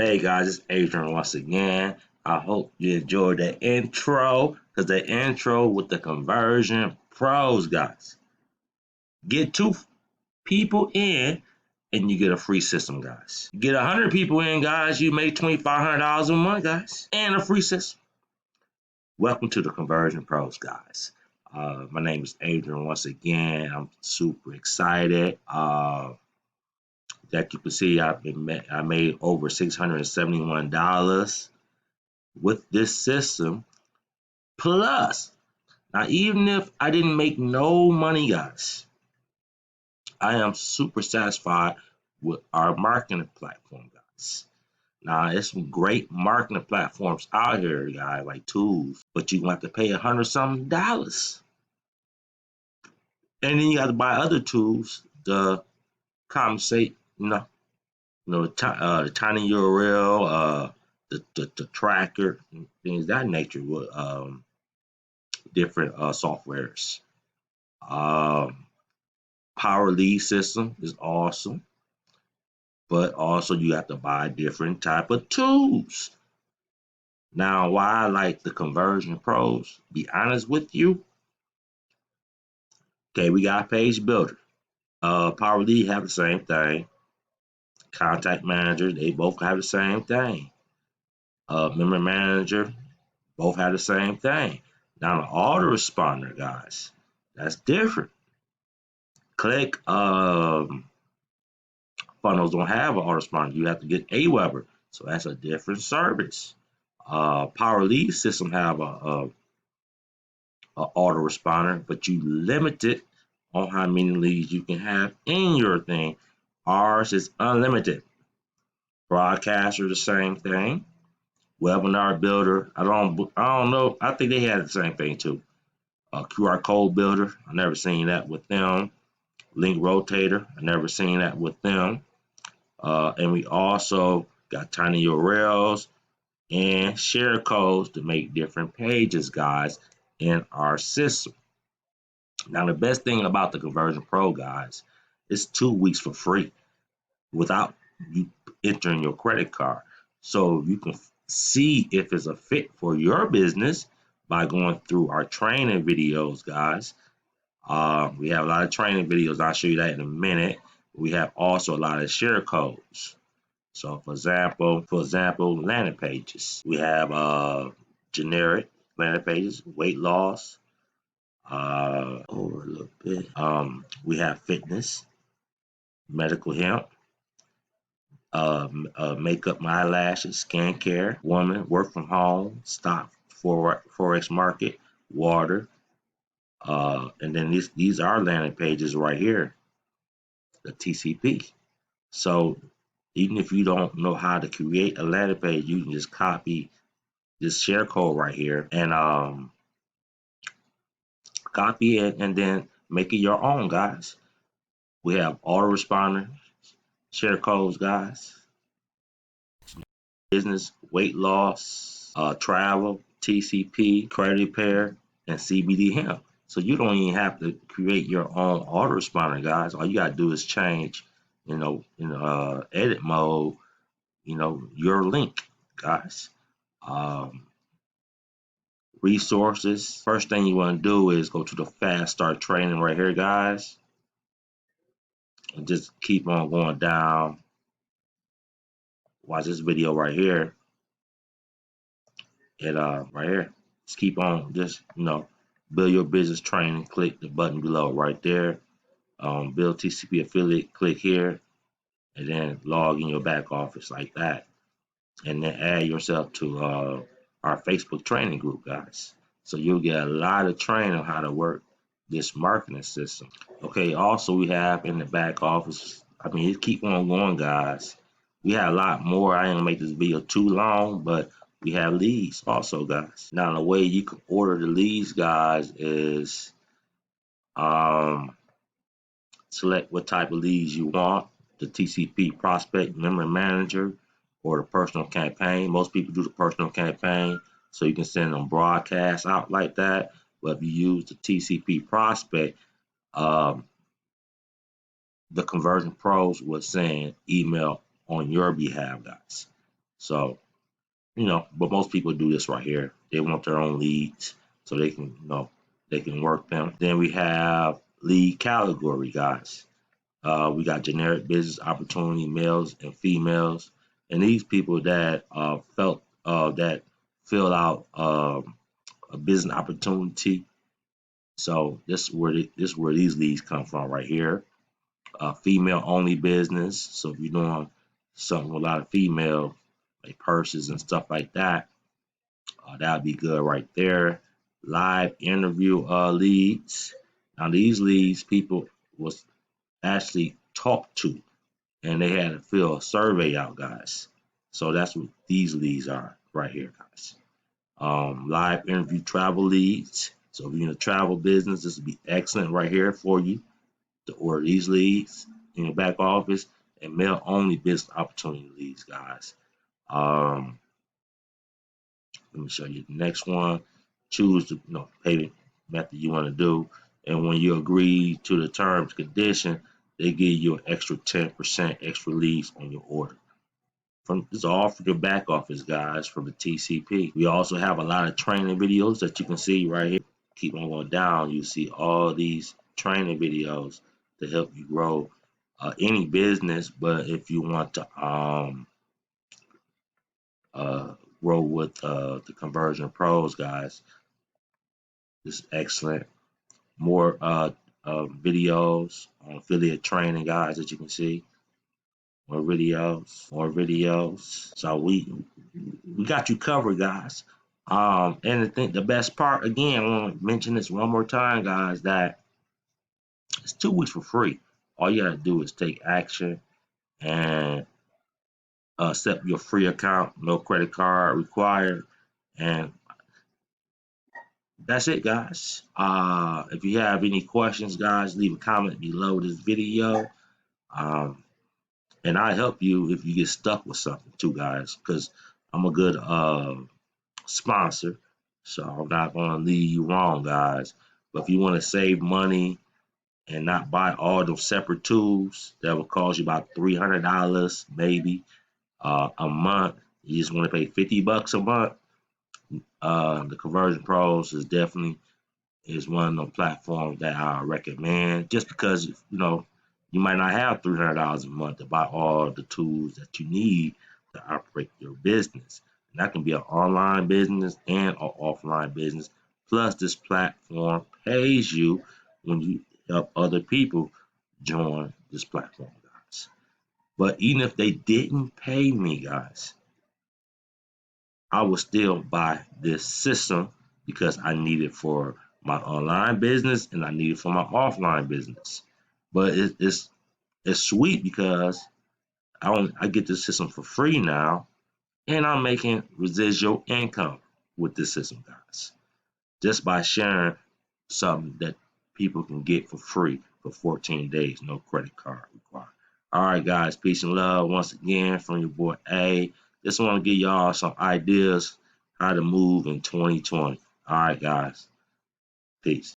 Hey guys, it's Adrian once again. I hope you enjoyed the intro because the intro with the conversion pros, guys. Get two people in and you get a free system, guys. Get 100 people in, guys, you make $2,500 a month, guys, and a free system. Welcome to the conversion pros, guys. My name is Adrian once again. I'm super excited. That you can see, I made over $671 with this system. Plus, now even if I didn't make no money, guys, I am super satisfied with our marketing platform, guys. Now, there's some great marketing platforms out here, guys, like tools, but you have to pay $100 something. And then you have to buy other tools to compensate, the tiny URL, the tracker, and things of that nature with different softwares. Um, Power lead system is awesome, but also you have to buy different type of tools. Now, why I like the conversion pros, be honest with you, okay, we got page builder. Power lead have the same thing. Contact manager, they both have the same thing. Member manager, both have the same thing. Now the autoresponder, guys, that's different. Click funnels don't have an autoresponder. You have to get Aweber, so that's a different service. Power lead system have a autoresponder, but you limit it on how many leads you can have in your thing. Ours is unlimited. Broadcaster, the same thing. Webinar builder, I don't know. I think they had the same thing too. QR code builder, I never seen that with them. Link rotator, I never seen that with them. And we also got tiny URLs and share codes to make different pages, guys, in our system. Now, the best thing about the Conversion Pro, guys, is 2 weeks for free without you entering your credit card. So you can see if it's a fit for your business by going through our training videos, guys. We have a lot of training videos. I'll show you that in a minute. We have also a lot of share codes. So for example, landing pages. We have generic landing pages, weight loss, over a little bit. We have fitness, medical hemp, makeup, my eyelashes, skincare, woman, work from home, stock, forex market, water, and then these are landing pages right here, the TCP. So even if you don't know how to create a landing page, you can just copy this share code right here and copy it and then make it your own, guys. We have autoresponder share codes, guys. Business, weight loss, travel, TCP, credit repair, and CBD hemp. So you don't even have to create your own autoresponder, guys. All you gotta do is change, in edit mode, your link, guys. Um, Resources. First thing you want to do is go to the fast start training right here, guys, and just keep on going down. Watch this video right here. And right here, just keep on, just build your business training. Click the button below right there. Build TCP affiliate. Click here, and then log in your back office like that, and then add yourself to our Facebook training group, guys. So you'll get a lot of training on how to work this marketing system. Okay, also we have in the back office, I mean, just keep on going, guys. We have a lot more. I ain't gonna make this video too long, but we have leads also, guys. Now, the way you can order the leads, guys, is um, select what type of leads you want, the TCP prospect, member manager, or the personal campaign. Most people do the personal campaign, so you can send them broadcasts out like that. But if you use the TCP prospect, um, the conversion pros will send email on your behalf, guys. So, but most people do this right here. They want their own leads so they can, they can work them. Then we have lead category, guys. We got generic business opportunity, males and females, and these people that felt that fill out a business opportunity. So this is where these leads come from right here. Female only business. So if you're doing something with a lot of female, like purses and stuff like that, that would be good right there. Live interview leads. Now these leads people was actually talked to, and they had to fill a survey out, guys. So that's what these leads are right here, guys. Live interview travel leads. So if you're in a travel business, this would be excellent right here for you to order these leads in your back office. And mail only business opportunity leads, guys. Let me show you the next one. Choose the payment method you want to do. And when you agree to the terms and condition, they give you an extra 10% extra leads on your order. This is all for your back office, guys, from the TCP. We also have a lot of training videos that you can see right here. Keep on going down, you see all these training videos to help you grow any business. But if you want to grow with the Conversion Pros, guys, this is excellent. More videos on affiliate training, guys, that you can see. More videos, more videos. So we got you covered, guys. And I think the best part, again, I want to mention this one more time, guys, that it's 2 weeks for free. All you gotta do is take action and set up your free account, no credit card required, and that's it, guys. If you have any questions, guys, leave a comment below this video. And I help you if you get stuck with something too, guys, because I'm a good sponsor, so I'm not going to lead you wrong, guys. But if you want to save money and not buy all those separate tools that will cost you about $300 maybe a month, you just want to pay $50 a month. The Conversion Pros is one of the platforms that I recommend, just because you might not have $300 a month to buy all the tools that you need to operate your business. And that can be an online business and an offline business. Plus, this platform pays you when you help other people join this platform, guys. But even if they didn't pay me, guys, I would still buy this system because I need it for my online business and I need it for my offline business. But it's sweet because I get this system for free now, and I'm making residual income with this system, guys, just by sharing something that people can get for free for 14 days, no credit card required. All right, guys, peace and love once again from your boy A. Just want to give y'all some ideas how to move in 2020. All right, guys, peace.